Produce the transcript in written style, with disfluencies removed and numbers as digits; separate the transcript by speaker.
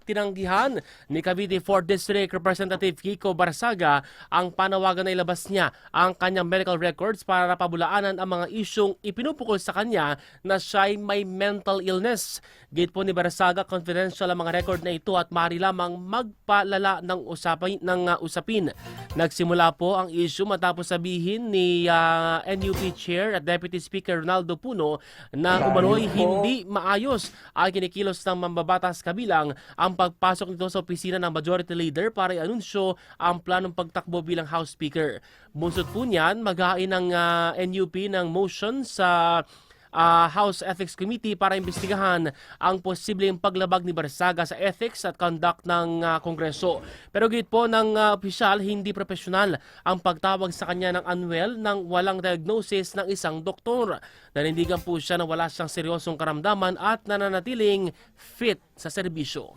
Speaker 1: Tinanggihan ni Cavite 4th District Representative Kiko Barsaga ang panawagan na ilabas niya ang kanyang medical records para pabulaanan ang mga isyong ipinupukol sa kanya na siya'y may mental illness. Gate po ni Barsaga, confidential ang mga record na ito at maaari lamang magpalala ng usapin. Nagsimula po ang issue matapos sabihin ni NUP Chair at Deputy Speaker Ronaldo Puno na umano'y hindi maayos ang kinikilos ng mambabatas kabilang ang pagpasok nito sa opisina ng Majority Leader para i-anunsyo ang planong pagtakbo bilang House Speaker. Bunsod po niyan, maghain ng NUP ng motion sa House Ethics Committee para imbestigahan ang posibleng paglabag ni Barsaga sa ethics at conduct ng Kongreso. Pero git po ng opisyal, hindi profesional ang pagtawag sa kanya ng unwell nang walang diagnosis ng isang doktor. Nanindigan po siya na wala siyang seryosong karamdaman at nananatiling fit sa serbisyo.